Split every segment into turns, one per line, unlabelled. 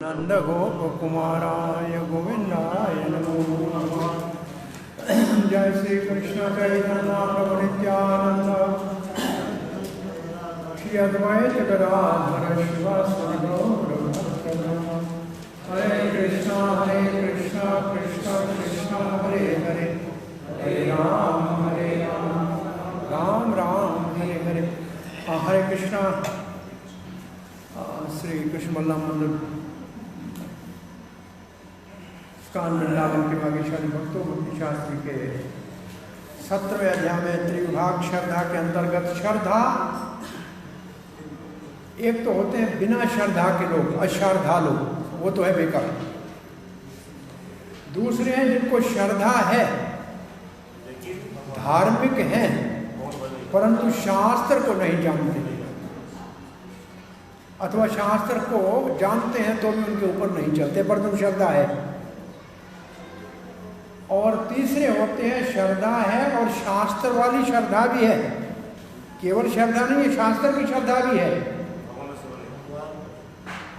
नंद गोप कुमाराय गोविंदाय नमो नमः। जय श्री कृष्ण चैतन्य प्रभु नित्यानंद श्री अद्वैत गदाधर शिवासादि गौर भक्तगण। हरे कृष्णा कृष्ण कृष्ण हरे हरे, हरे राम राम राम हरे हरे। हरे कृष्णा। श्री कृष्ण मल्ला मंदिर वृंदावन के भाग्यशाली भक्तों, भक्ति शास्त्री के 17वें अध्याय में त्रिविभाग श्रद्धा के अंतर्गत श्रद्धा, एक तो होते हैं बिना श्रद्धा के लोग, अश्रद्धा लोग, वो तो है बेकार। दूसरे हैं जिनको श्रद्धा है, धार्मिक हैं, परंतु शास्त्र को नहीं जानते, अथवा शास्त्र को जानते हैं तो भी उनके ऊपर नहीं चलते, परंतु श्रद्धा है। और तीसरे होते हैं श्रद्धा है और शास्त्र वाली श्रद्धा भी है, केवल श्रद्धा नहीं है, शास्त्र की श्रद्धा भी है।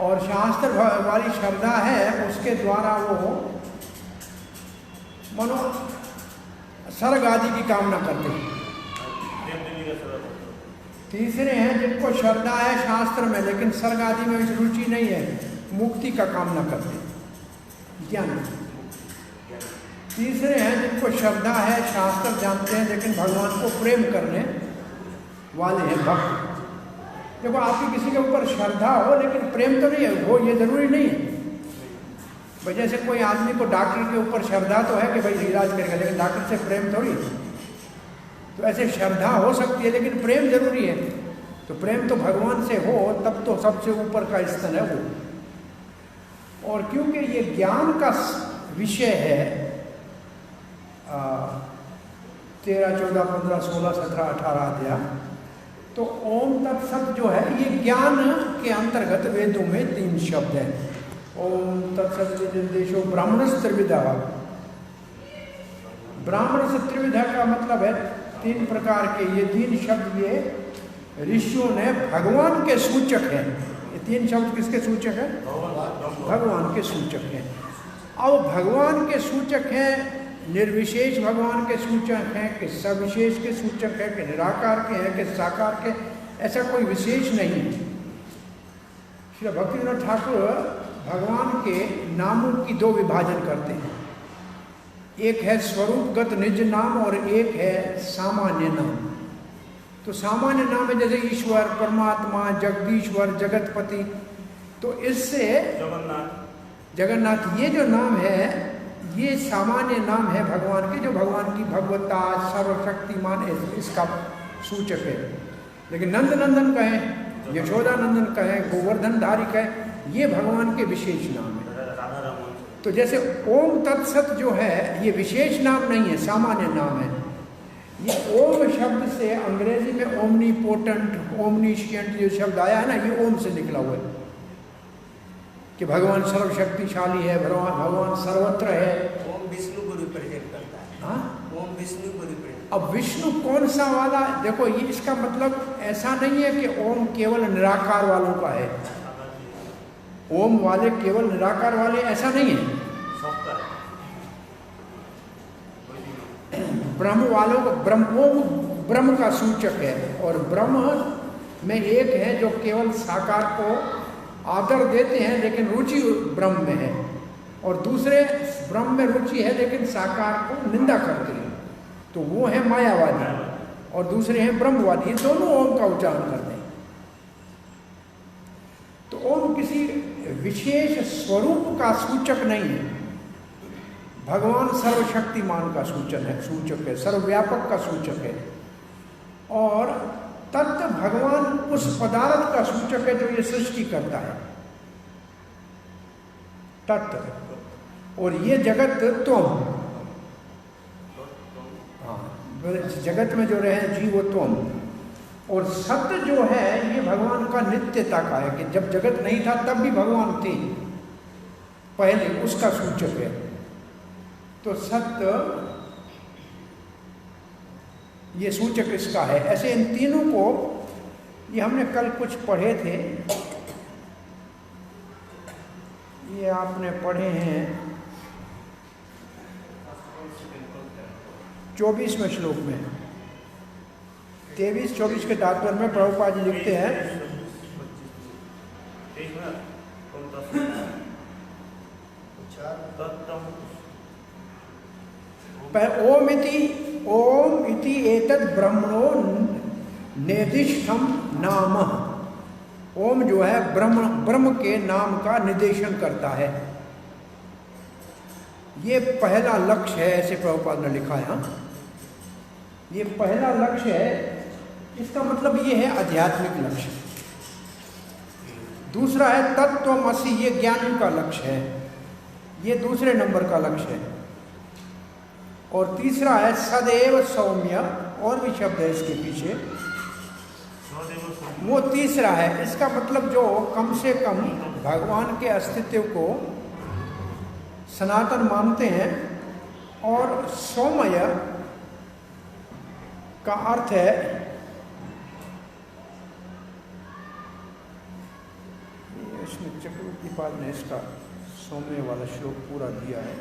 और शास्त्र वाली श्रद्धा है, उसके द्वारा वो मनो स्वर्ग आदि की कामना करते हैं। तीसरे हैं जिनको श्रद्धा है शास्त्र में, लेकिन स्वर्ग आदि में रुचि नहीं है, मुक्ति का कामना करते हैं, ज्ञान। तीसरे हैं जिनको श्रद्धा है, शास्त्र जानते हैं, लेकिन भगवान को प्रेम करने वाले हैं, भक्त। देखो, आपकी किसी के ऊपर श्रद्धा हो लेकिन प्रेम तो नहीं है, वो ये जरूरी नहीं है। भाई जैसे कोई आदमी को डॉक्टर के ऊपर श्रद्धा तो है कि भाई इलाज करेगा, लेकिन डॉक्टर से प्रेम थोड़ी। तो ऐसे श्रद्धा हो सकती है लेकिन प्रेम जरूरी है। तो प्रेम तो भगवान से हो तब तो सबसे ऊपर का स्तर है वो। और क्योंकि ये ज्ञान का विषय है, 13, 14, 15, 16, 17, 18 अध्याय, तो ओम तत्सत जो है ये ज्ञान के अंतर्गत वेदों में 3 शब्द हैं। ओम तत्सत निर्देशो ब्राह्मण त्रिविधा। ब्राह्मण से त्रिविधा का मतलब है 3 प्रकार के। ये 3 शब्द ये ऋषियों ने भगवान के सूचक हैं। ये 3 शब्द किसके सूचक हैं? भगवान के सूचक हैं। अब भगवान के सूचक हैं, निर्विशेष भगवान के सूचक हैं कि सविशेष के सूचक हैं कि निराकार के हैं कि साकार के, ऐसा कोई विशेष नहीं है। श्री भक्तिविनोद ठाकुर भगवान के नामों की 2 विभाजन करते हैं। एक है स्वरूपगत निज नाम और एक है सामान्य नाम। तो सामान्य नाम है जैसे ईश्वर, परमात्मा, जगदीश्वर, जगतपति। तो इससे जगन्नाथ, ये जो नाम है ये सामान्य नाम है भगवान के, जो भगवान की भगवत्ता, सर्वशक्तिमान इसका सूचक है। लेकिन नंद नंदन कहें, यशोदा नंदन कहें, गोवर्धनधारी कहें, ये भगवान के विशेष नाम है। तो जैसे ओम तत्सत जो है ये विशेष नाम नहीं है, सामान्य नाम है। ये ओम शब्द से अंग्रेजी में ओमनीपोटेंट, ओमनीशिएंट जो शब्द आया है ना, ये ओम से निकला हुआ है कि भगवान सर्वशक्तिशाली है, भगवान सर्वत्र है।
ओम विष्णु को रिप्रेजेंट करता है।
हाँ,
ओम विष्णु को रिप्रेजेंट।
अब विष्णु कौन सा वाला? देखो, ये इसका मतलब ऐसा नहीं है कि ओम केवल निराकार वालों का है। ओम वाले केवल निराकार वाले, ऐसा नहीं है। ब्रह्म वालों को ओम ब्रह्म का सूचक है, और ब्रह्म में एक है जो केवल साकार को आदर देते हैं लेकिन रुचि ब्रह्म में है, और दूसरे ब्रह्म में रुचि है लेकिन साकार को निंदा करते हैं, तो वो है मायावादी। और दूसरे हैं ब्रह्मवादी। ये दोनों ओम का उच्चारण करते हैं। तो ओम किसी विशेष स्वरूप का सूचक नहीं है, भगवान सर्वशक्तिमान का सूचक है, सर्वव्यापक का सूचक है। और तत्व भगवान उस पदार्थ का सूचक है जो ये सृष्टि करता है, तत्व। और ये जगत त्वम, हाँ, जगत में जो रहे जीव वो त्वम। और सत्य जो है ये भगवान का नित्यता का है, कि जब जगत नहीं था तब भी भगवान थे पहले, उसका सूचक है। तो सत्य ये सूचक इसका है। ऐसे इन तीनों को, ये हमने कल कुछ पढ़े थे, ये आपने पढ़े हैं 24वें श्लोक में। 23-24 के तात्पर्य में प्रभुपाद जी लिखते हैं, ओम इति एतद् ब्रह्मणो निर्दिष्टम नाम। ओम जो है ब्रह्म के नाम का निर्देशन करता है। ये पहला लक्ष्य है, ऐसे प्रभुपाद ने लिखा है। ये पहला लक्ष्य है, इसका मतलब ये है आध्यात्मिक लक्ष्य। दूसरा है तत्त्वमसि, ये ज्ञान का लक्ष्य है, ये दूसरे नंबर का लक्ष्य है। और तीसरा है सदैव सौम्य, और भी शब्द है इसके पीछे, वो तीसरा है। इसका मतलब जो कम से कम भगवान के अस्तित्व को सनातन मानते हैं। और सौम्य का अर्थ है इसमें चक्रवर्ती पाद ने इसका सौम्य वाला श्लोक पूरा दिया है।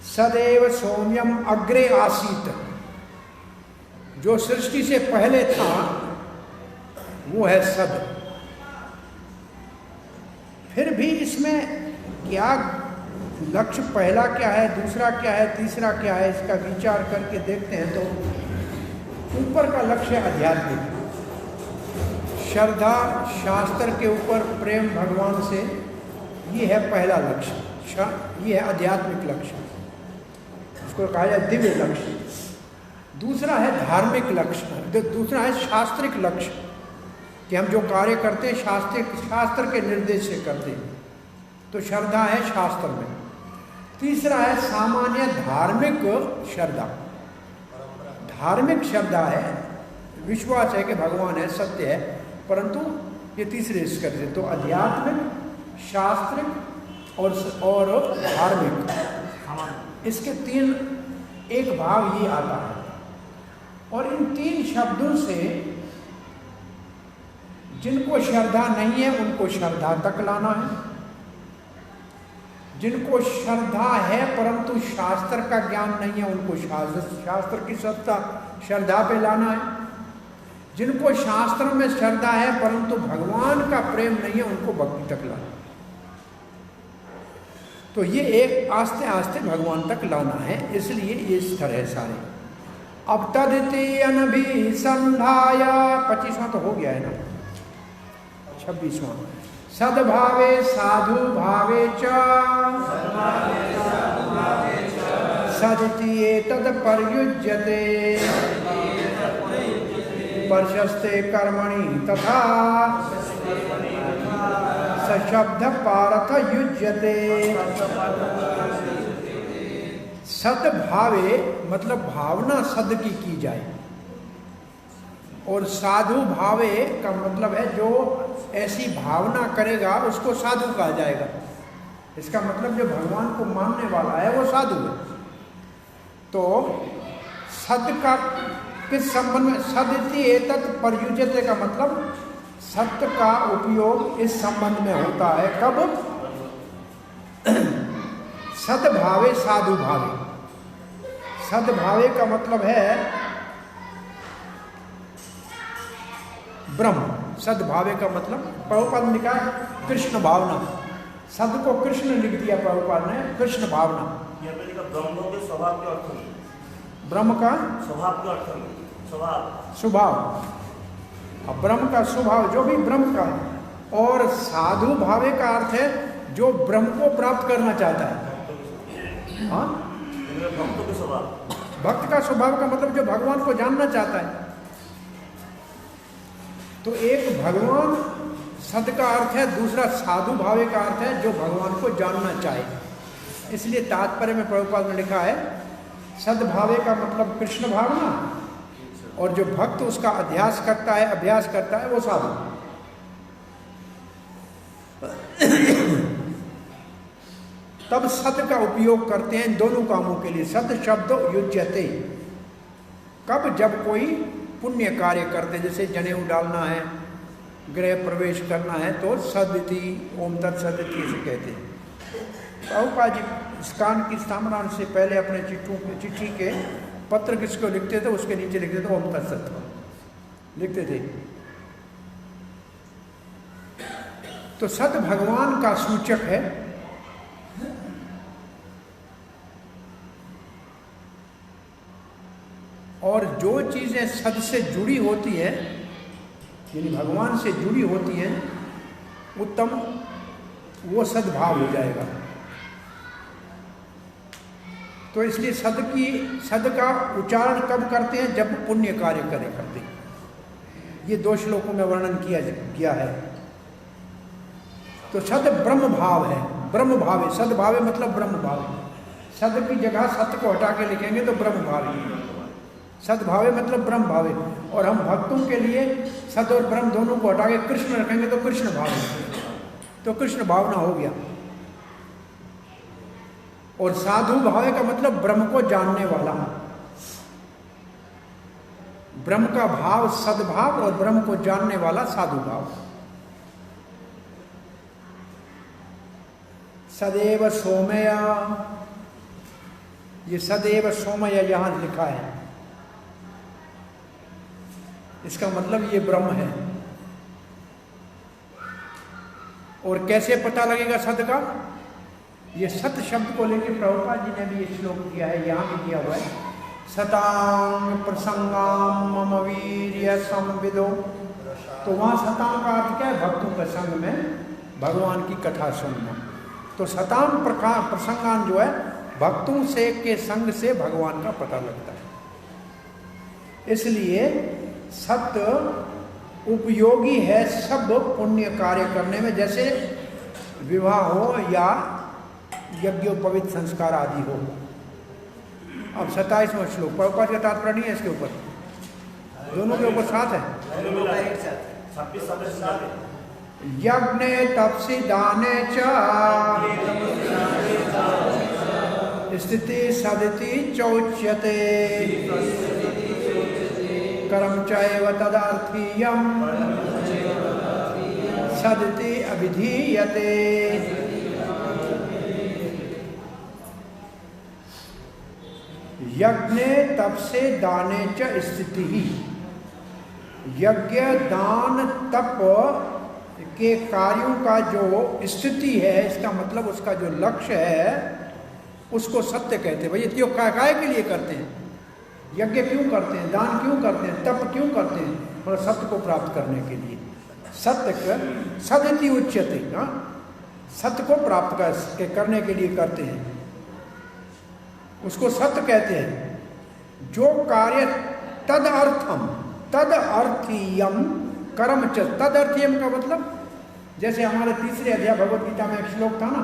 सदैव सौम्यम अग्रे आसीत, जो सृष्टि से पहले था वो है सद। फिर भी इसमें क्या लक्ष्य, पहला क्या है, दूसरा क्या है, तीसरा क्या है, इसका विचार करके देखते हैं तो ऊपर का लक्ष्य आध्यात्मिक, श्रद्धा शास्त्र के ऊपर प्रेम भगवान से, ये है पहला लक्ष्य। ये है आध्यात्मिक लक्ष्य, इसको कहा जाए दिव्य लक्ष्य। दूसरा है धार्मिक लक्ष्य, दूसरा है शास्त्रिक लक्ष्य, कि हम जो कार्य करते हैं शास्त्र के निर्देश से करते हैं, तो श्रद्धा है शास्त्र में। तीसरा है सामान्य धार्मिक श्रद्धा। धार्मिक श्रद्धा है, विश्वास है कि भगवान है, सत्य है, परंतु ये तीसरे इसका। तो आध्यात्मिक, शास्त्रिक और धार्मिक, इसके तीन एक भाग ये आता है। और इन तीन शब्दों से जिनको श्रद्धा नहीं है उनको श्रद्धा तक लाना है, जिनको श्रद्धा है परंतु शास्त्र का ज्ञान नहीं है उनको शास्त्र की सत्ता श्रद्धा पे लाना है, जिनको शास्त्र में श्रद्धा है परंतु भगवान का प्रेम नहीं है उनको भक्ति तक लाना है। तो ये एक आस्ते आस्ते भगवान तक लाना है, इसलिए ये स्तर है सारे। अब तदिति अनभिसंधाया, 25वां तो हो गया है ना, 26वां। सद्भावे साधु भावे च सदिति एतद् पर्युज्यते पर्शस्ते कर्मणि तथा सशब्द पारथ युज्यते। सद्भावे मतलब भावना सद की जाए, और साधु भावे का मतलब है जो ऐसी भावना करेगा उसको साधु कहा जाएगा। इसका मतलब जो भगवान को मानने वाला है वो साधु है। तो सद का किस संबंध में, सदिति एतत् पर्युज्यते का मतलब सत्य का उपयोग इस संबंध में होता है। कब? सद्भावे साधु भावे। सद्भावे का मतलब है ब्रह्म। सद्भावे का मतलब प्रभुपाद ने लिखा है कृष्ण भावना। सद को कृष्ण लिख दिया प्रभुपाद ने, कृष्ण भावना।
ब्रह्म के स्वभाव के अर्थ में,
ब्रह्म का
स्वभाव के अर्थ में,
स्वभाव, अब ब्रह्म का स्वभाव जो भी ब्रह्म का है। और साधु भावे का अर्थ है जो ब्रह्म को प्राप्त करना चाहता है। हाँ, भक्त का स्वभाव का मतलब जो भगवान को जानना चाहता है। तो एक भगवान सद का अर्थ है, दूसरा साधु भावे का अर्थ है जो भगवान को जानना चाहे। इसलिए तात्पर्य में प्रभुपाद ने लिखा है सद्भावे का मतलब कृष्ण भावना, और जो भक्त उसका अभ्यास करता है वो साधु। तब सत का उपयोग करते हैं दोनों कामों के लिए। सत शब्द युज्यते, कब? जब कोई पुण्य कार्य करते, जैसे जनेऊ डालना है, गृह प्रवेश करना है, तो सदिति ओम तत्सदिति से कहते हैं। प्रभुपाद जी इस्कान की स्थापना से पहले अपने चिट्ठी के पत्र किसको लिखते थे, उसके नीचे लिखते थे ओम तत्सत लिखते थे। तो सत भगवान का सूचक है। और जो चीजें सद से जुड़ी होती हैं, यानी भगवान से जुड़ी होती हैं, उत्तम, वो सद्भाव हो जाएगा। तो इसलिए सद का उच्चारण कब करते हैं, जब पुण्य कार्य करते हैं। ये 2 श्लोकों में वर्णन किया है। तो सद ब्रह्म भाव है, ब्रह्म भाव है। सद्भाव है मतलब ब्रह्म भाव है। सद की जगह सत्य को हटा के लिखेंगे तो ब्रह्म भाव है। सद्भावे मतलब ब्रह्म भावे। और हम भक्तों के लिए सद और ब्रह्म दोनों को हटा के कृष्ण रखेंगे तो कृष्ण भाव, तो कृष्ण भावना हो गया। और साधु भाव का मतलब ब्रह्म को जानने वाला। ब्रह्म का भाव सद्भाव और ब्रह्म को जानने वाला साधु भाव। सदैव सोमय, ये सदैव सोमय यहां लिखा है, इसका मतलब ये ब्रह्म है। और कैसे पता लगेगा सत का? ये सत शब्द को लेकर प्रभुपाद जी ने भी ये श्लोक दिया है, यहां भी दिया हुआ है। सतांग प्रसंगाम मम वीर्य संविदो। तो वहां सतांग का अर्थ क्या है? भक्तों के संग में भगवान की कथा सुनना। तो सतांग प्रसंगान जो है, भक्तों से के संग से भगवान का पता लगता है। इसलिए सत्य उपयोगी है सब पुण्य कार्य करने में, जैसे विवाह हो या यज्ञोपवीत संस्कार आदि हो। अब 27वां श्लोक, प्रभुपाद का तात्पर्य नहीं है इसके ऊपर, दोनों के ऊपर साथ है। यज्ञ तपसि दाने च स्थिति सदिति चौच्यते कर्म चैव तदर्थीयं सदिति अभिधीयते। यज्ञ तपसे दाने च स्थिति ही। यज्ञ दान तप के कार्यों का जो स्थिति है, इसका मतलब उसका जो लक्ष्य है, उसको सत्य कहते हैं। भाई ये काय के लिए करते हैं? यज्ञ क्यों करते हैं, दान क्यों करते हैं, तप क्यों करते हैं? और सत्य को प्राप्त करने के लिए। सत्य सदिति उच्यते, सत्य को प्राप्त करने के लिए करते हैं, उसको सत्य कहते हैं। जो कार्य तदर्थम तदर्थीयम कर्म च। तदर्थीयम का मतलब, जैसे हमारे 3रे अध्याय भगवत गीता में एक श्लोक था ना,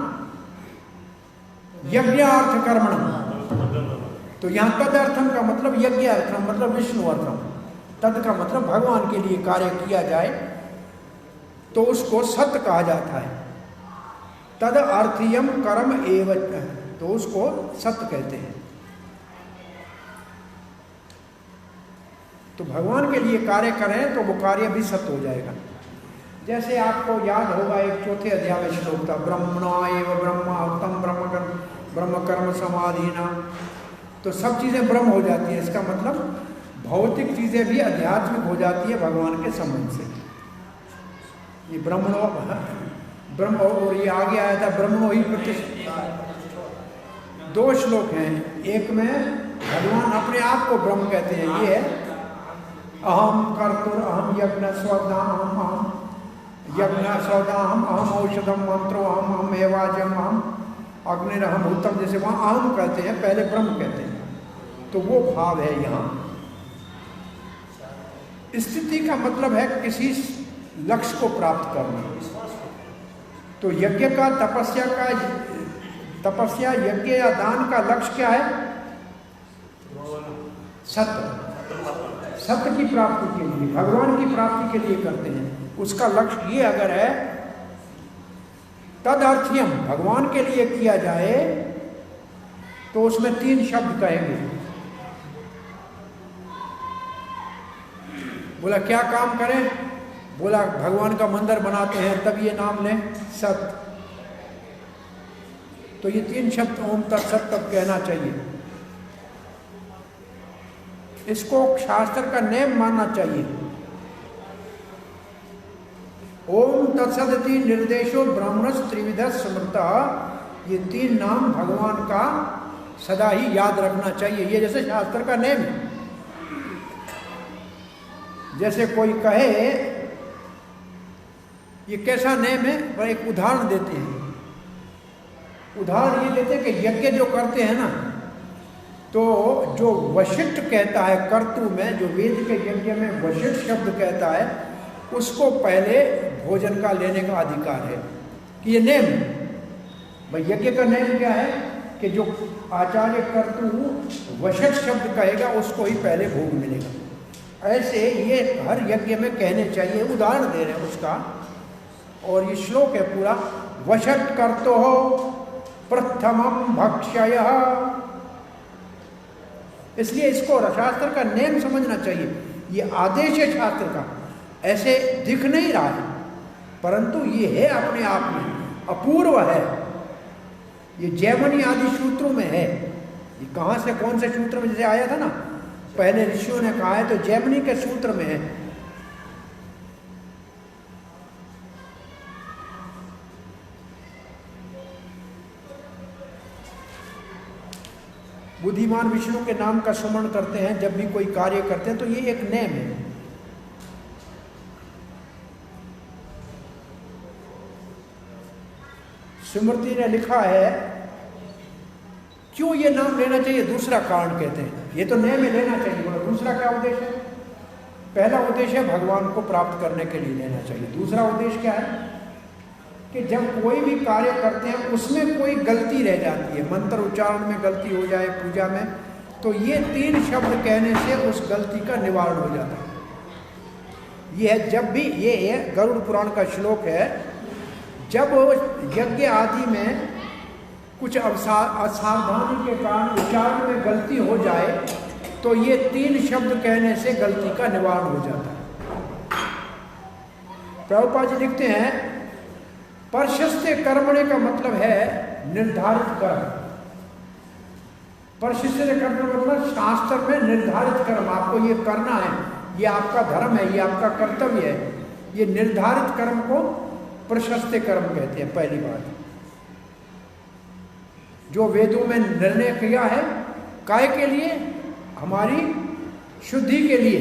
यज्ञार्थ कर्मणम। तो यहाँ तदर्थम का मतलब यज्ञ अर्थम मतलब विष्णु अर्थम। तद का मतलब भगवान के लिए कार्य किया जाए तो उसको सत्य कहा जाता है। तद अर्थीयम कर्म एव, तो उसको सत्य कहते हैं। तो भगवान के लिए कार्य करें तो वो कार्य भी सत्य हो जाएगा। जैसे आपको याद होगा, एक 4थे अध्याय में श्लोक था, ब्रह्मणा एव ब्रह्मा उत्तम ब्रह्म कर्म समाधीना। तो सब चीज़ें ब्रह्म हो जाती हैं। इसका मतलब भौतिक चीज़ें भी आध्यात्मिक हो जाती है भगवान के संबंध से। ये ब्रह्म, और ये आगे आया था ब्रह्मणो ही प्रतिष्ठा। 2 श्लोक हैं, एक में भगवान अपने आप को ब्रह्म कहते हैं, ये है अहम कर्तुर अहम यज्ञ स्वदाहम अहम यज्ञ स्वदाहम अहम औषधम मंत्रो अहम एवाजम अहम अग्निरहम उत्तम। जैसे वहाँ अहम कहते हैं, पहले ब्रह्म कहते हैं। तो वो भाव है यहाँ। स्थिति का मतलब है किसी लक्ष्य को प्राप्त करना। तो यज्ञ का तपस्या यज्ञ या दान का लक्ष्य क्या है? सत्य की प्राप्ति के लिए, भगवान की प्राप्ति के लिए करते हैं। उसका लक्ष्य ये अगर है तदर्थीयम, भगवान के लिए किया जाए, तो उसमें 3 शब्द कहेंगे। बोला क्या काम करें? बोला भगवान का मंदिर बनाते हैं, तब ये नाम लें सत। तो ये 3 शब्द ओम तत्सत तब कहना चाहिए। इसको शास्त्र का नेम मानना चाहिए। ओम तत्सदिति निर्देशो ब्राह्मणस् त्रिविध स्मृता, ये 3 नाम भगवान का सदा ही याद रखना चाहिए। ये जैसे शास्त्र का नेम है। जैसे कोई कहे, ये कैसा नेम है, वह एक उदाहरण देते हैं। उदाहरण ये देते हैं कि यज्ञ जो करते हैं ना, तो जो वशिष्ठ कहता है कर्तु में, जो वेद के यज्ञ में वशिष्ठ शब्द कहता है, उसको पहले भोजन का लेने का अधिकार है। कि ये नेम है भाई। यज्ञ का नेम क्या है कि जो आचार्य कर्तु वशिष्ठ शब्द कहेगा उसको ही पहले भोग मिलेगा। ऐसे ये हर यज्ञ में कहने चाहिए। उदाहरण दे रहे हैं उसका। और ये श्लोक है पूरा, वशट कर्तो हो प्रथमम भक्षय। इसलिए इसको शास्त्र का नेम समझना चाहिए। ये आदेश है शास्त्र का, ऐसे दिख नहीं रहा है, परंतु ये है अपने आप में, अपूर्व है। ये जैमिनी आदि सूत्रों में है। ये कहाँ से, कौन से सूत्र में जैसे आया था ना, पहले ऋषियों ने कहा है, तो जैमिनी के सूत्र में है। बुद्धिमान विष्णु के नाम का स्मरण करते हैं जब भी कोई कार्य करते हैं, तो ये एक नेम है। स्मृति ने लिखा है, क्यों ये नाम लेना चाहिए? दूसरा कारण कहते हैं, ये तो नेम में लेना चाहिए। बोला दूसरा क्या उद्देश्य है? पहला उद्देश्य है भगवान को प्राप्त करने के लिए लेना चाहिए। दूसरा उद्देश्य क्या है कि जब कोई भी कार्य करते हैं उसमें कोई गलती रह जाती है, मंत्र उच्चारण में गलती हो जाए, पूजा में, तो ये 3 शब्द कहने से उस गलती का निवारण हो जाता है। ये है, जब भी, ये है गरुड़ पुराण का श्लोक है, जब यज्ञ आदि में कुछ असावधानी के कारण उच्चारण में गलती हो जाए, तो ये 3 शब्द कहने से गलती का निवारण हो जाता है। प्रभुपाद जी लिखते हैं, परशिष्य कर्मणे का मतलब है निर्धारित कर्म। परशिष्य कर्म का मतलब शास्त्र में निर्धारित कर्म, आपको ये करना है, ये आपका धर्म है, ये आपका कर्तव्य है। ये निर्धारित कर्म को प्रशस्त कर्म कहते हैं। पहली बात, जो वेदों में निर्णय किया है, काय के लिए? हमारी शुद्धि के लिए।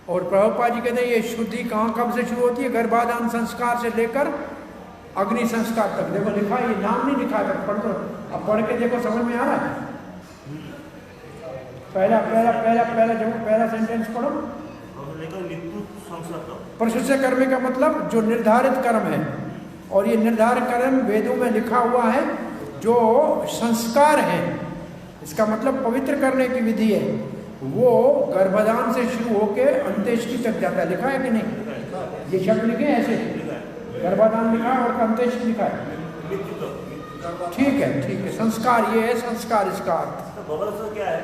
और प्रभुपाद जी कहते हैं ये शुद्धि कहाँ कब से शुरू होती है? गर्भाधान संस्कार से लेकर अग्नि संस्कार तक। देखो लिखा है, ये नाम नहीं लिखा है, पढ़ दो, अब पढ़ के देखो, समझ में आ रहा है? पहला सेंटेंस पढ़ो। प्रशस्त कर्म का मतलब जो निर्धारित कर्म है, और ये निर्धारित कर्म वेदों में लिखा हुआ है, जो संस्कार है, इसका मतलब पवित्र करने की विधि है, वो गर्भाधान से शुरू होकर अंत्येष्टि तक जाता है। लिखा है कि नहीं? ये शब्द लिखे ऐसे, गर्भाधान लिखा है और अंत्येष्टि लिखा है। ठीक है, ठीक है, संस्कार ये है, संस्कार इसका अर्थ।
क्या है?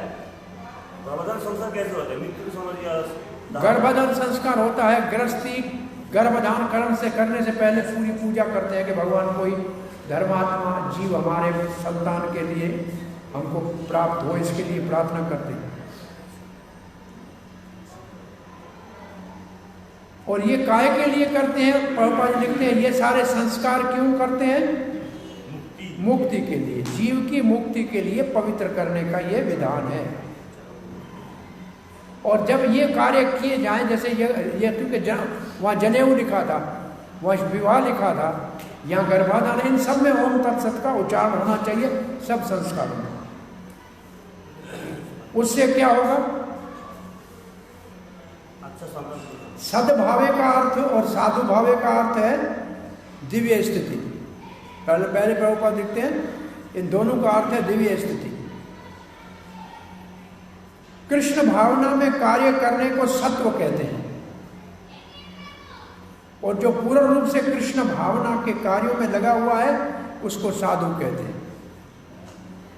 गर्भाधान संस्कार कैसे होता है? मृत्यु समझ,
गर्भाधान संस्कार होता है, गृहस्थी गर्भाधान कर्म से करने से पहले पूरी पूजा करते हैं कि भगवान कोई धर्मात्मा जीव हमारे संतान के लिए हमको प्राप्त हो, इसके लिए प्रार्थना करते हैं। और ये काय के लिए करते हैं? प्रभुपाद लिखते हैं, ये सारे संस्कार क्यों करते हैं? मुक्ति के लिए, जीव की मुक्ति के लिए पवित्र करने का ये विधान है। और जब ये कार्य किए जाएं, जैसे ये क्योंकि वहाँ जनेऊ लिखा था, वहाँ विवाह लिखा था, यहाँ गर्भाधान, इन सब में ओम तत्सत का उच्चारण होना चाहिए, सब संस्कारों में। उससे क्या होगा? सद्भावे का अर्थ और साधु भावे का अर्थ है दिव्य स्थिति। पहले प्रभुपाद लिखते हैं, इन दोनों का अर्थ है दिव्य स्थिति। कृष्ण भावना में कार्य करने को सत्व कहते हैं, और जो पूर्ण रूप से कृष्ण भावना के कार्यों में लगा हुआ है उसको साधु कहते हैं।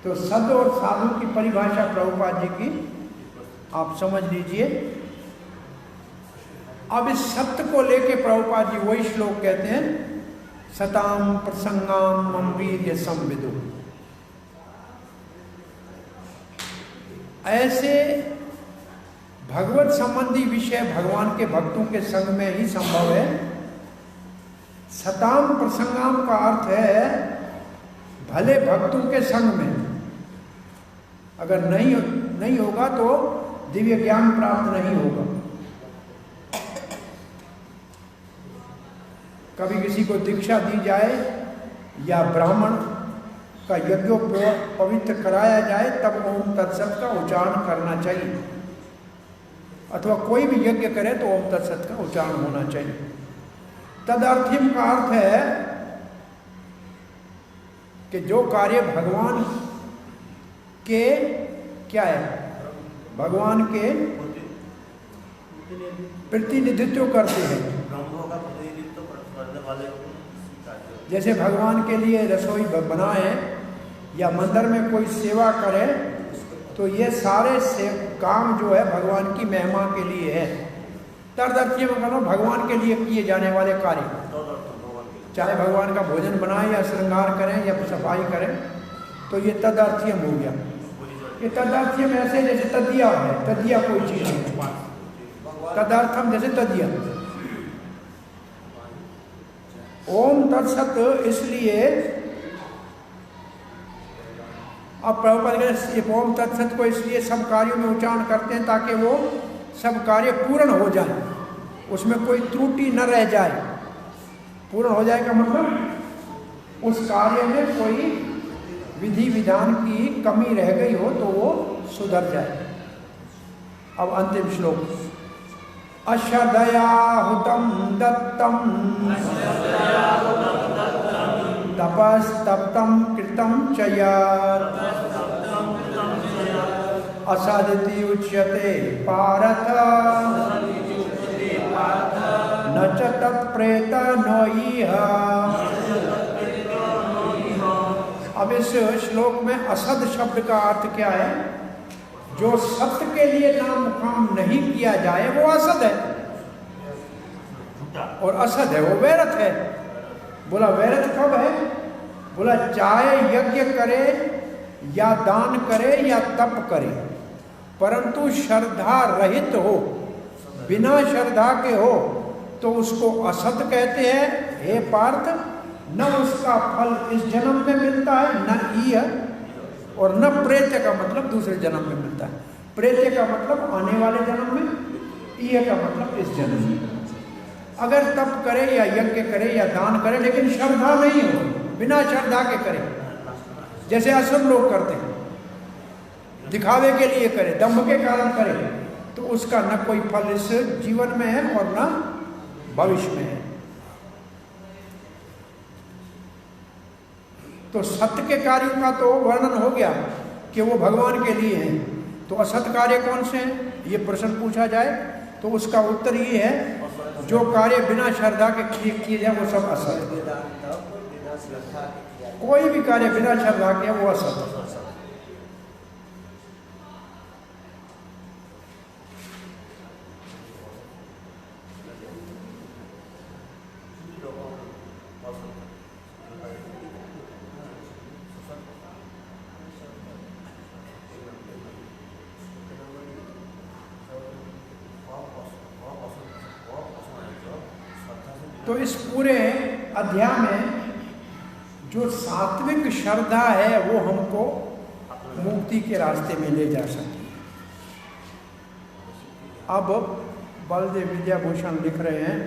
तो सद और साधु की परिभाषा प्रभुपाद जी की आप समझ लीजिए। अब इस सत्य को लेके प्रभुपाद जी वही श्लोक कहते हैं, सताम प्रसंगाम मम वीर्य संविदु। ऐसे भगवत संबंधी विषय भगवान के भक्तों के संग में ही संभव है। सताम प्रसंगाम का अर्थ है भले भक्तों के संग में, अगर नहीं होगा तो दिव्य ज्ञान प्राप्त नहीं होगा। कभी किसी को दीक्षा दी जाए या ब्राह्मण का यज्ञोपवीत पवित्र कराया जाए तब ओम तत्सत का उच्चारण करना चाहिए, अथवा कोई भी यज्ञ करे तो ओम तत्सत का उच्चारण होना चाहिए। तदर्थिम का अर्थ है कि जो कार्य भगवान के क्या है, भगवान के प्रतिनिधित्व करते हैं। जैसे भगवान के लिए रसोई बनाए या मंदिर में कोई सेवा करे तो ये सारे काम जो है भगवान की महिमा के लिए है। तदर्थी में कहना भगवान के लिए किए जाने वाले कार्य, चाहे भगवान का भोजन बनाए या श्रृंगार करें या सफाई करें, तो ये तदर्थीयम हो गया। ये तदर्थीयम ऐसे जैसे तदिया है, तदिया कोई चीज है, तदर्थम जैसे तदिया। ओम तत्सत इसलिए अब प्रभुपाद ओम तत्सत को इसलिए सब कार्यों में उच्चारण करते हैं ताकि वो सब कार्य पूर्ण हो जाए, उसमें कोई त्रुटि न रह जाए। पूर्ण हो जाए का मतलब उस कार्य में कोई विधि विधान की कमी रह गई हो तो वो सुधर जाए। अब अंतिम श्लोक, अश्रद्धया हुतम दत्तम तपस्तप्तम कृतं च यत् असदिति उच्यते पारथ न च तत्प्रेत नोइह। अब इस श्लोक में असद शब्द का अर्थ क्या है? जो सत्य के लिए नाम काम नहीं किया जाए वो असद है, और असद है वो व्यर्थ है। बोला व्यर्थ कब है? बोला चाहे यज्ञ करे या दान करे या तप करे, परंतु श्रद्धा रहित हो, बिना श्रद्धा के हो, तो उसको असत कहते हैं। हे पार्थ, न उसका फल इस जन्म में मिलता है, न ईह, और न प्रेत्य का मतलब दूसरे जन्म में मिलता है। प्रेत्य का मतलब आने वाले जन्म में, ईह का मतलब इस जन्म में। अगर तप करे या यज्ञ करे या दान करे लेकिन श्रद्धा नहीं हो, बिना श्रद्धा के करे, जैसे असुर लोग करते हैं, दिखावे के लिए करे, दंभ के कारण करे, तो उसका न कोई फल इस जीवन में है और न भविष्य में है। तो सत्य के कार्यों का तो वर्णन हो गया कि वो भगवान के लिए हैं। तो असत कार्य कौन से हैं, ये प्रश्न पूछा जाए तो उसका उत्तर ये है, जो कार्य बिना श्रद्धा के किए जाए वो सब असत। कोई भी कार्य बिना श्रद्धा के वो असत। तो इस पूरे अध्याय में जो सात्विक श्रद्धा है वो हमको मुक्ति के रास्ते में ले जा सकती है। अब बलदेव विद्याभूषण लिख रहे हैं,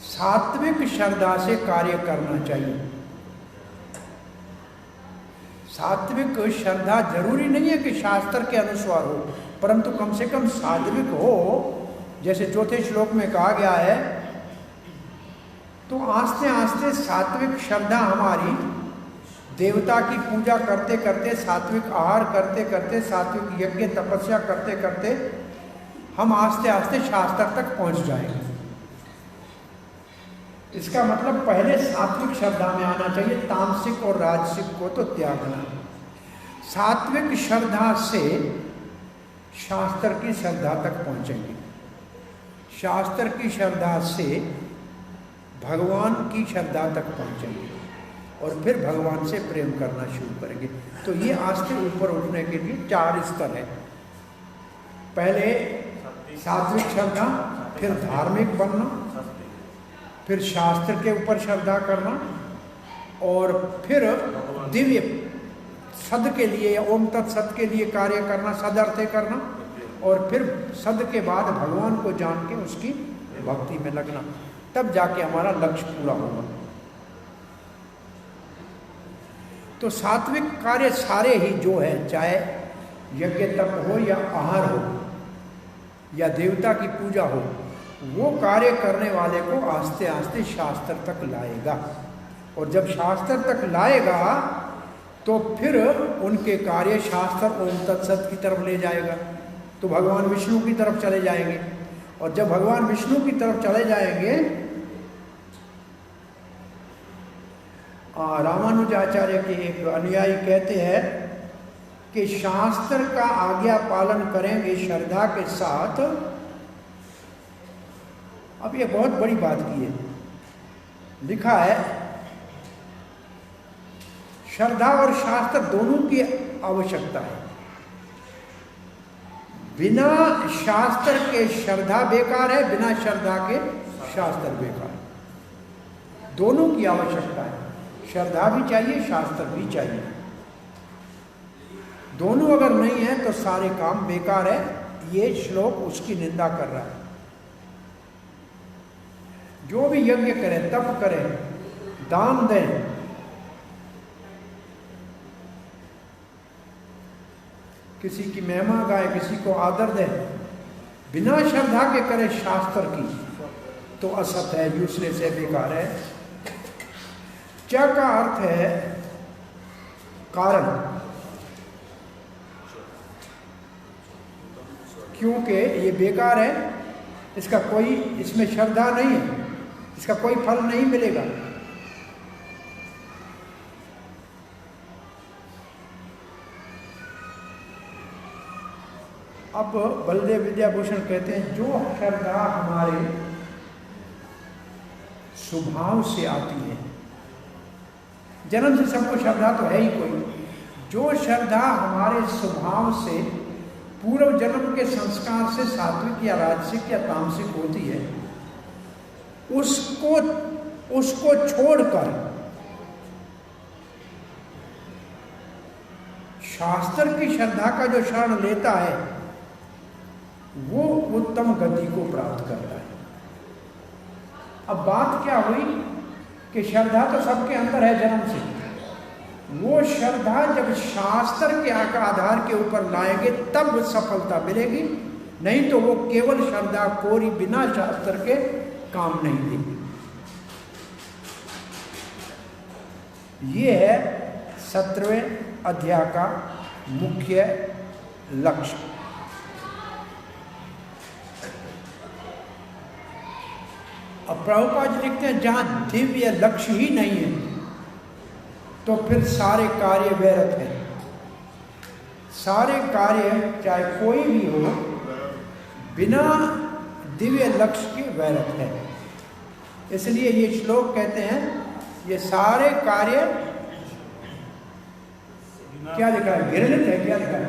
सात्विक श्रद्धा से कार्य करना चाहिए। सात्विक श्रद्धा जरूरी नहीं है कि शास्त्र के अनुसार हो, परंतु कम से कम सात्विक हो। जैसे चौथे श्लोक में कहा गया है, तो आस्ते आस्ते सात्विक श्रद्धा हमारी देवता की पूजा करते करते, सात्विक आहार करते करते, सात्विक यज्ञ तपस्या करते करते हम आस्ते आस्ते शास्त्र तक पहुंच जाएंगे। इसका मतलब पहले सात्विक श्रद्धा में आना चाहिए, तामसिक और राजसिक को तो त्यागना। सात्विक श्रद्धा से शास्त्र की श्रद्धा तक पहुंचेंगे। शास्त्र की श्रद्धा से भगवान की श्रद्धा तक पहुंचेंगे और फिर भगवान से प्रेम करना शुरू करेंगे। तो ये आस्ते ऊपर उठने के लिए 4 स्तर है। पहले सात्विक श्रद्धा, फिर धार्मिक बनना, फिर शास्त्र के ऊपर श्रद्धा करना, और फिर दिव्य सद के लिए, ओम तत्सत के लिए कार्य करना, सदर्थे करना, और फिर सद के बाद भगवान को जान के उसकी भक्ति में लगना। तब जाके हमारा लक्ष्य पूरा होगा। तो सात्विक कार्य सारे ही जो है, चाहे यज्ञ तप हो या आहार हो या देवता की पूजा हो, वो कार्य करने वाले को आस्ते आस्ते शास्त्र तक लाएगा। और जब शास्त्र तक लाएगा तो फिर उनके कार्य शास्त्र ओम तत्सत की तरफ ले जाएगा, तो भगवान विष्णु की तरफ चले जाएंगे। और जब भगवान विष्णु की तरफ चले जाएंगे, रामानुजाचार्य के एक अनुयायी कहते हैं कि शास्त्र का आज्ञा पालन करेंगे श्रद्धा के साथ। अब ये बहुत बड़ी बात की है, लिखा है श्रद्धा और शास्त्र दोनों की आवश्यकता है। बिना शास्त्र के श्रद्धा बेकार है, बिना श्रद्धा के शास्त्र बेकार है। दोनों की आवश्यकता है, श्रद्धा भी चाहिए, शास्त्र भी चाहिए। दोनों अगर नहीं है तो सारे काम बेकार है। ये श्लोक उसकी निंदा कर रहा है। जो भी यज्ञ करें, तप करें, दान दें, किसी की महिमा गाए, किसी को आदर दें, बिना श्रद्धा के करें शास्त्र की, तो असत है, यूजलेस है, बेकार है। च का अर्थ है कारण, क्योंकि ये बेकार है, इसका कोई, इसमें श्रद्धा नहीं है, इसका कोई फल नहीं मिलेगा। अब बलदेव विद्याभूषण कहते हैं, जो श्रद्धा हमारे स्वभाव से आती है, जन्म से सबको श्रद्धा तो है ही कोई, जो श्रद्धा हमारे स्वभाव से, पूर्व जन्म के संस्कार से सात्विक या राजसिक या तामसिक होती है, उसको छोड़कर शास्त्र की श्रद्धा का जो शरण लेता है, वो उत्तम गति को प्राप्त करता है। अब बात क्या हुई कि श्रद्धा तो सबके अंदर है जन्म से, वो श्रद्धा जब शास्त्र के आधार के ऊपर लाएंगे तब सफलता मिलेगी, नहीं तो वो केवल श्रद्धा कोरी बिना शास्त्र के काम नहीं देगी। ये है 17वें अध्याय का मुख्य लक्ष्य। अब प्रभुपाद जी लिखते हैं, जहां दिव्य लक्ष्य ही नहीं है तो फिर सारे कार्य व्यर्थ हैं। सारे कार्य चाहे कोई भी हो, बिना दिव्य लक्ष्य के व्यर्थ है। इसलिए ये श्लोक कहते हैं, ये सारे कार्य क्या लिखा है, घृणित है, क्या लिखा है,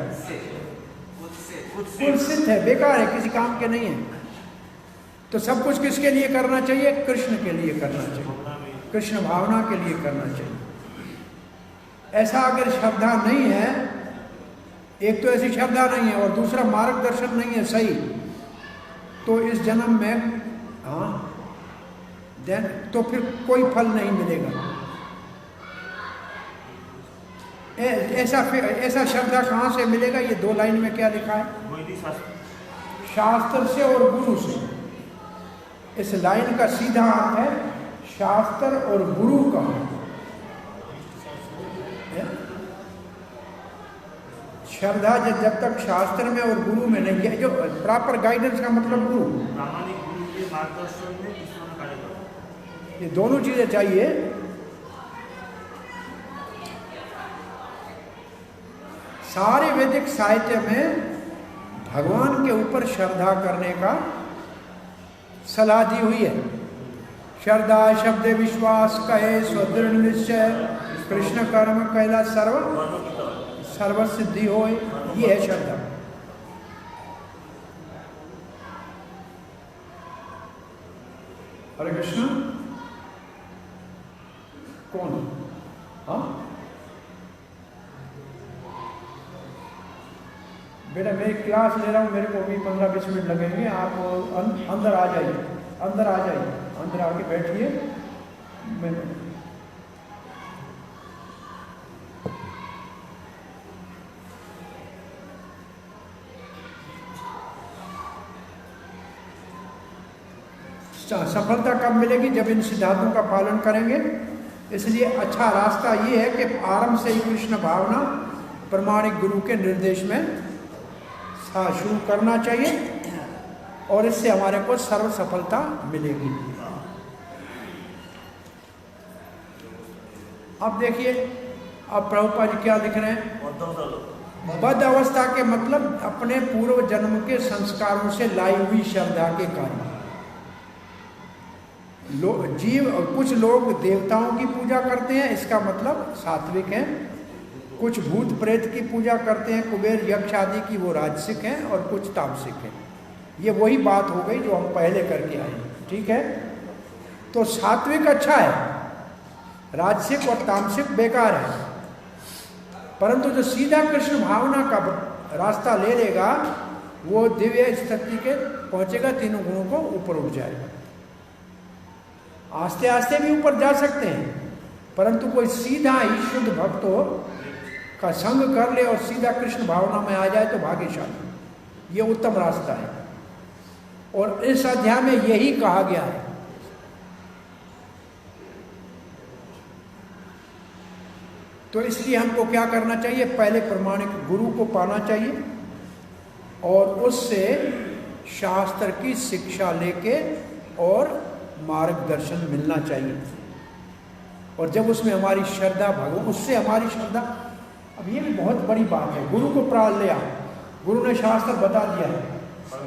कुत्सित है, बेकार है, किसी काम के नहीं है। तो सब कुछ किसके लिए करना चाहिए? कृष्ण के लिए करना चाहिए, कृष्ण भावना के लिए करना चाहिए। ऐसा अगर श्रद्धा नहीं है, एक तो ऐसी श्रद्धा नहीं है और दूसरा मार्गदर्शन नहीं है सही, तो इस जन्म में तो फिर कोई फल नहीं मिलेगा। ऐसा श्रद्धा कहाँ से मिलेगा? ये 2 लाइन में क्या लिखा है, शास्त्र से और गुरु से। इस लाइन का सीधा अर्थ है शास्त्र और गुरु का। श्रद्धा जब तक शास्त्र में और गुरु में नहीं है, जो प्रॉपर गाइडेंस का मतलब गुरु,
प्रामाणिक गुरु के मार्गदर्शन में ईश्वर ने कार्य करा।
ये दोनों चीजें चाहिए। सारे वैदिक साहित्य में भगवान के ऊपर श्रद्धा करने का सलाह दी हुई है। श्रद्धा शब्द विश्वास कहे स्वदृढ़ निश्चय कृष्ण कर्म कैला सर्व सिद्धि हो, ये है श्रद्धा। हरे कृष्ण। कौन? हाँ बेटा मैं क्लास ले रहा हूँ, मेरे को भी 15-20 मिनट लगेंगे। आप अंदर आ जाइए, अंदर आ जाइए, अंदर आके बैठिए। मैं सफलता कब मिलेगी? जब इन सिद्धांतों का पालन करेंगे। इसलिए अच्छा रास्ता ये है कि आरंभ से ही कृष्ण भावना प्रमाणिक गुरु के निर्देश में शुरू करना चाहिए और इससे हमारे को सर्व सफलता मिलेगी। अब देखिए, अब प्रभुपाद जी क्या लिख रहे हैं? बद्ध अवस्था के मतलब अपने पूर्व जन्म के संस्कारों से लाई हुई श्रद्धा के कारण जीव। कुछ लोग देवताओं की पूजा करते हैं, इसका मतलब सात्विक हैं। कुछ भूत प्रेत की पूजा करते हैं, कुबेर यक्ष आदि की, वो राजसिक हैं। और कुछ तामसिक हैं। ये वही बात हो गई जो हम पहले करके आए, ठीक है। तो सात्विक अच्छा है, राजसिक और तामसिक बेकार है। परंतु जो सीधा कृष्ण भावना का रास्ता ले लेगा वो दिव्य स्थिति के पहुंचेगा, तीनों गुणों को ऊपर उठ जाएगा। आस्ते आस्ते भी ऊपर जा सकते हैं, परंतु कोई सीधा ही शुद्ध भक्तों का संग कर ले और सीधा कृष्ण भावना में आ जाए तो भाग्यशाली, ये उत्तम रास्ता है। और इस अध्याय में यही कहा गया है। तो इसलिए हमको क्या करना चाहिए? पहले प्रमाणिक गुरु को पाना चाहिए और उससे शास्त्र की शिक्षा लेके और मार्गदर्शन मिलना चाहिए। और जब उसमें हमारी श्रद्धा भगवान, उससे हमारी श्रद्धा, अब ये भी बहुत बड़ी बात है। गुरु को प्राण लिया, गुरु ने शास्त्र बता दिया है,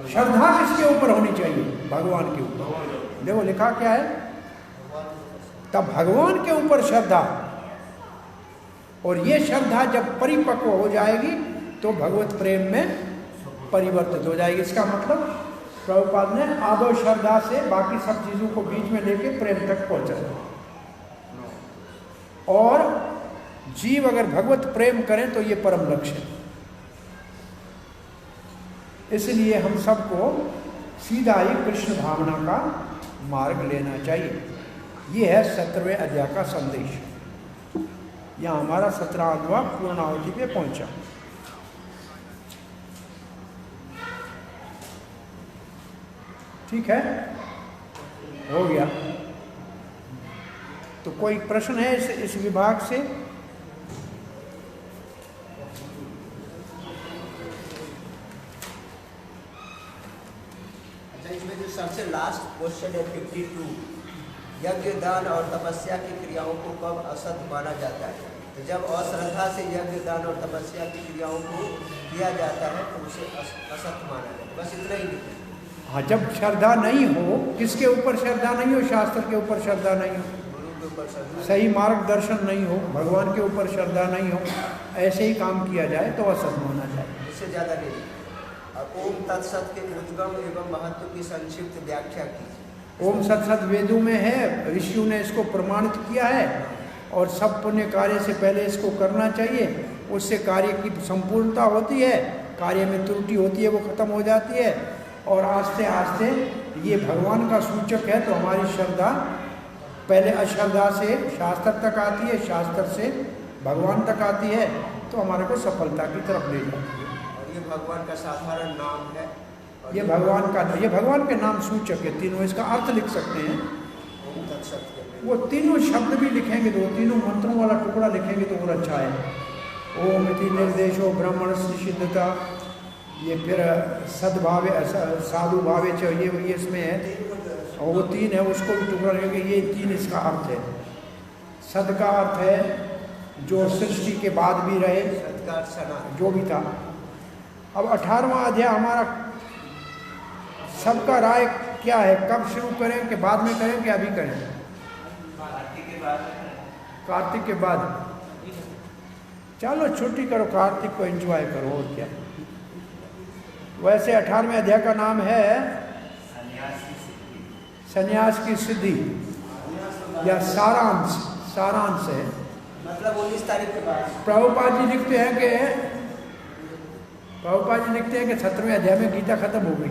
श्रद्धा किसके ऊपर होनी चाहिए? भगवान के ऊपर। देखो लिखा क्या है, तब भगवान के ऊपर श्रद्धा। और ये श्रद्धा जब परिपक्व हो जाएगी तो भगवत प्रेम में परिवर्तित हो जाएगी। इसका मतलब प्रभुपाद ने आदो श्रद्धा से बाकी सब चीजों को बीच में लेके प्रेम तक पहुंचाया। और जीव अगर भगवत प्रेम करें तो ये परम लक्ष्य है। इसलिए हम सबको सीधा ही कृष्ण भावना का मार्ग लेना चाहिए। ये है 17वें अध्याय का संदेश। यहाँ हमारा 17वां पूर्णाहुति पे पहुंचा। ठीक है, हो गया। तो कोई प्रश्न है इस विभाग से?
अच्छा, इसमें जो सबसे लास्ट क्वेश्चन है 52, यज्ञ दान और तपस्या की क्रियाओं को कब असत माना जाता है? तो जब अश्रद्धा से यज्ञ दान और तपस्या की क्रियाओं को किया जाता है तो उसे असत माना जाता है। बस इतना ही लिखा।
हाँ, जब श्रद्धा नहीं हो, किसके ऊपर श्रद्धा नहीं हो? शास्त्र के ऊपर श्रद्धा नहीं हो,
गुरु के ऊपर श्रद्धा,
सही मार्गदर्शन नहीं हो, भगवान के ऊपर श्रद्धा नहीं हो, ऐसे ही काम किया जाए तो असत माना जाए।
इससे ज़्यादा नहीं। और ओम तत्सत के उद्गम एवं महत्व की संक्षिप्त व्याख्या कीजिए।
ओम सत्सत वेदों में है, ऋषियों ने इसको प्रमाणित किया है। और सब पुण्य कार्य से पहले इसको करना चाहिए, उससे कार्य की संपूर्णता होती है, कार्य में त्रुटि होती है वो खत्म हो जाती है। और आस्ते आस्ते ये भगवान का सूचक है। तो हमारी श्रद्धा पहले अश्रद्धा से शास्त्र तक आती है, शास्त्र से भगवान तक आती है, तो हमारे को सफलता की तरफ ले जाती है।
और ये भगवान का साधारण नाम है।
ये भगवान के नाम सूचक है तीनों। इसका अर्थ लिख सकते हैं,
ओम तत्सत के
वो तीनों शब्द भी लिखेंगे तो तीनों मंत्रों वाला टुकड़ा लिखेंगे तो और अच्छा है। ओम इति निर्देशो ब्राह्मण सिद्धता, ये फिर सद्भावे साधु भावे चाहिए, ये इसमें है। और वो 3 है, उसको भी टुकड़ा लिखेंगे। ये 3 इसका अर्थ है। सद का अर्थ है जो सृष्टि के बाद भी रहे,
सत्कार सना
जो भी था। अब 18वां अध्याय हमारा सबका राय क्या है, कब शुरू करें कि बाद में करें कि अभी करें? कार्तिक के बाद। चलो छुट्टी करो, कार्तिक को एंजॉय करो और क्या। वैसे 18वें अध्याय का नाम है संन्यास की सिद्धि या सारांश। सारांश है,
मतलब 19 तारीख के बाद।
प्रभुपाद जी लिखते हैं कि 17वें अध्याय में गीता खत्म हो गई,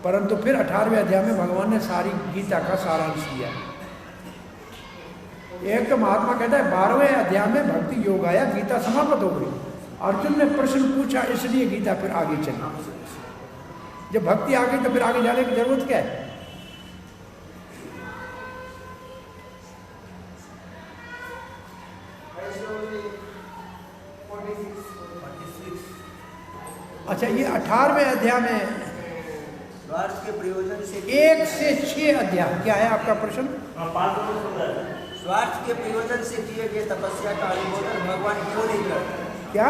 परंतु फिर 18वें अध्याय में भगवान ने सारी गीता का सारांश दिया। एक तो महात्मा कहता है 12वें अध्याय में भक्ति योग आया, गीता समाप्त हो गई। अर्जुन ने प्रश्न पूछा इसलिए गीता फिर आगे चली। जब भक्ति आ गई तो फिर आगे जाने की जरूरत क्या है? अच्छा, ये 18वें अध्याय में
स्वार्थ के प्रयोजन से
1 से 6 अध्याय क्या है आपका प्रश्न?
स्वार्थ के प्रयोजन से किए गए तपस्या का अनुमोदन भगवान क्यों नहीं करते?
क्या?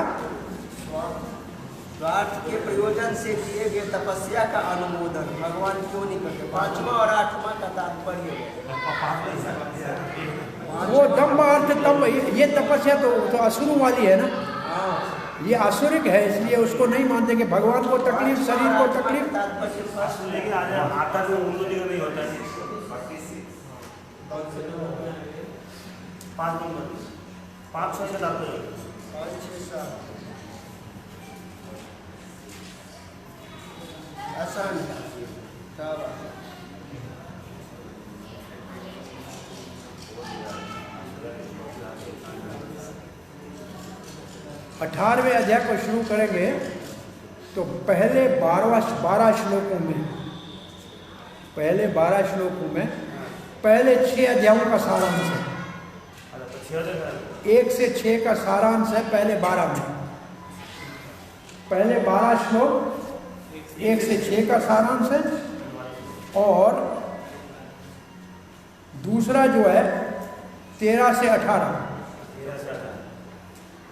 स्वार्थ के प्रयोजन से किए गए तपस्या का अनुमोदन भगवान क्यों नहीं करते? 5वां और 8वां का तात्पर्य
वो दम्भ अर्थ तम, ये तपस्या तो असुरों वाली है ना, ये आसुरिक है, इसलिए उसको नहीं मानते कि भगवान को तकलीफ, शरीर को तकलीफ।
लेकिन आता तो उन्नति का नहीं होता है। 5 नंबर 5-6 से लाते हैं।
5-6 आसान है।
18वें अध्याय को शुरू करेंगे तो पहले 12 श्लोकों में, पहले 12 श्लोकों में पहले 6 अध्यायों का सारांश है। 1 से 6 का सारांश है पहले 12 में। पहले 12 श्लोक 1 से 6 का सारांश है, और दूसरा जो है 13 से 18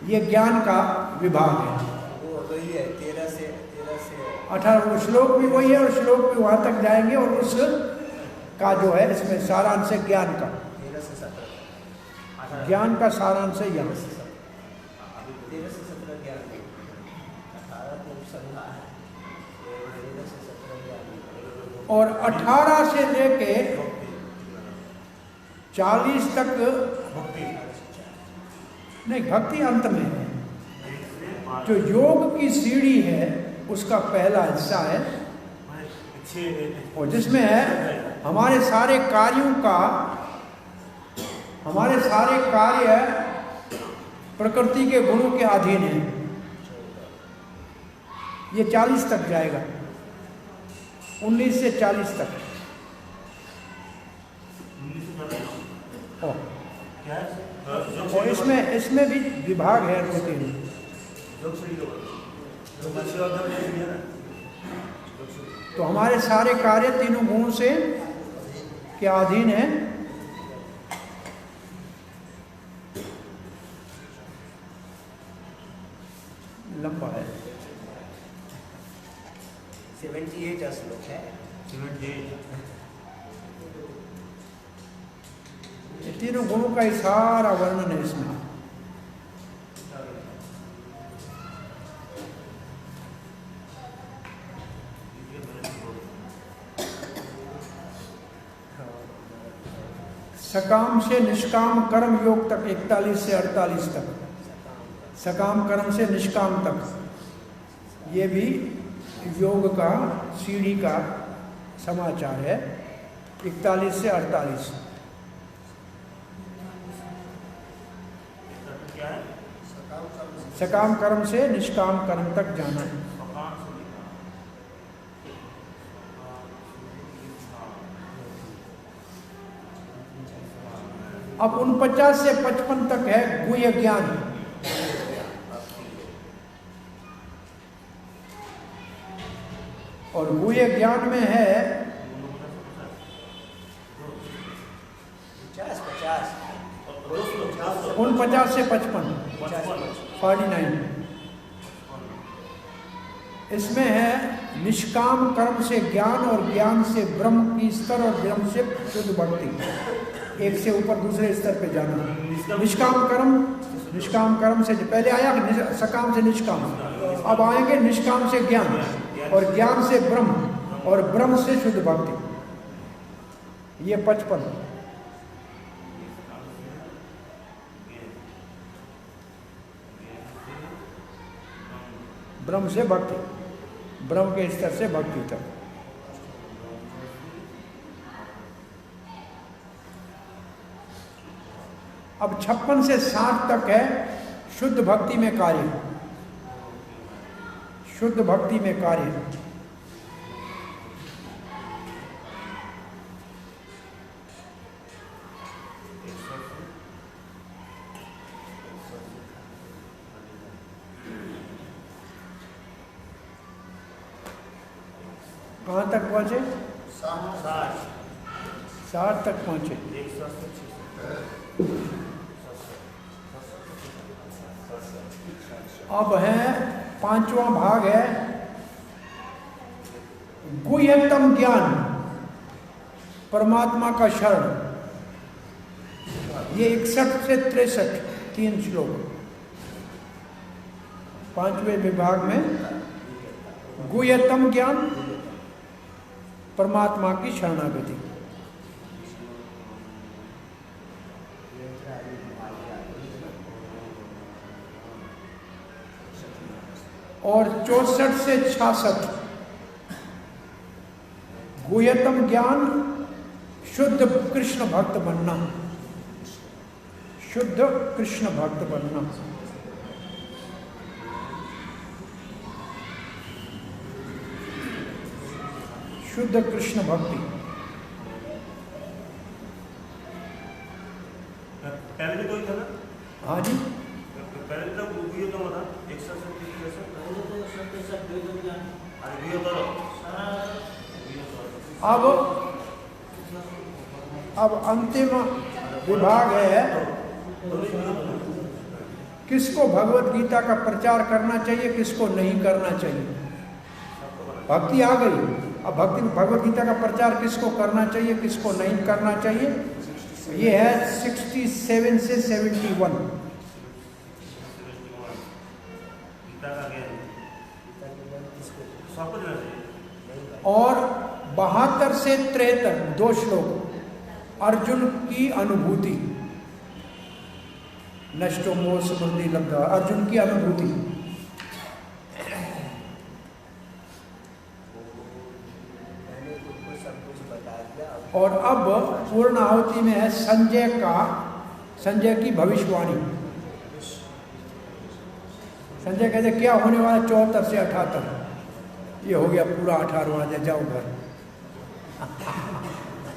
ये ज्ञान का विभाग है।
वो वही है 13 से
18 श्लोक भी वही है, और श्लोक भी वहां तक जाएंगे, और उस का जो है इसमें सारांश है ज्ञान का।
13 से 17
ज्ञान का सारांश है यहाँ।
13 से 17 ज्ञान, 18 तो संज्ञा है, 13 से 17 ज्ञान,
और 18 से लेके 40 तक नहीं, भक्ति अंत में है। जो योग की सीढ़ी है उसका पहला हिस्सा है, और जिसमें है हमारे सारे कार्यों का, हमारे सारे कार्य प्रकृति के गुणों के अधीन है। ये 40 तक जाएगा, 19 से 40 तक। और इसमें भी विभाग है 2-3। तो हमारे सारे कार्य तीनों गुणों से के अधीन है। लंबा है,
78 श्लोक है।
ये तीनों गुणों का ही सारा वर्णन है इसमें। सकाम से निष्काम कर्म योग तक 41 से 48 तक, सकाम कर्म से निष्काम तक, ये भी योग का सीढ़ी का समाचार है। 41 से 48 सकाम कर्म से निष्काम कर्म तक जाना है। अब 49 से 55 तक है गुह्य ज्ञान। और गुह्य ज्ञान में है 49 से 55, 49। इसमें है निष्काम कर्म से ज्ञान और ज्ञान से ब्रह्म की स्तर और ब्रह्म से शुद्ध भक्ति। एक से ऊपर दूसरे स्तर पे जाना। निष्काम कर्म से पहले आया सकाम से निष्काम, अब आएंगे निष्काम से ज्ञान और ज्ञान से ब्रह्म और ब्रह्म से शुद्ध भक्ति। ये 55। ब्रह्म से भक्ति, ब्रह्म के स्तर से भक्ति तक। अब 56 से 60 तक है शुद्ध भक्ति में कार्य। शुद्ध भक्ति में कार्य। कहाँ तक पहुँचे? 60 तक पहुँचे। अब है 5वां भाग है गुह्यतम ज्ञान, परमात्मा का शरण। ये 61 से 63 3 श्लोक 5वें विभाग में। गुह्यतम ज्ञान, परमात्मा की शरणागति। और 64 से 66 गुह्यतम ज्ञान, शुद्ध कृष्ण भक्त बनना। शुद्ध कृष्ण भक्त बनना। शुद्ध कृष्ण भक्ति।
पहले तो ही था ना?
हाँ जी,
पहले तो गुह्य तो था 137
अब अंतिम विभाग है किसको भगवत गीता का प्रचार करना चाहिए, किसको नहीं करना चाहिए। भक्ति आ गई, अब भगवत गीता का प्रचार किसको करना चाहिए, किसको नहीं करना चाहिए। ये है 67 से 71। और 72 से 73 2 श्लोक अर्जुन की अनुभूति। नष्टो मोह स्मृति लब्धा, अर्जुन की अनुभूति। और अब पूर्ण आहुति में है संजय की भविष्यवाणी। संजय कहते क्या होने वाला 74 से 78। ये हो गया पूरा 18वां, जाओ घर।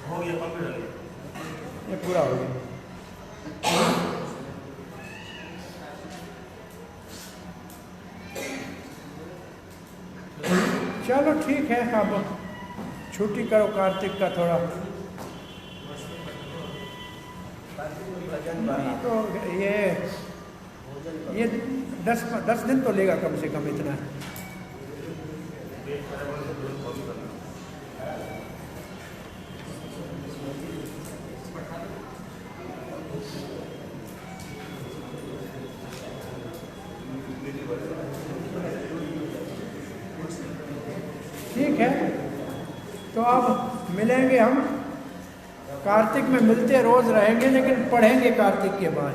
हो गया, कंप्लीट हो गया,
ये पूरा हो गया। चलो ठीक है, अब छुट्टी करो कार्तिक का थोड़ा। तो ये 10 दिन तो लेगा कम से कम इतना। ठीक है, तो अब मिलेंगे हम। कार्तिक में मिलते रोज रहेंगे, लेकिन पढ़ेंगे कार्तिक के बाद।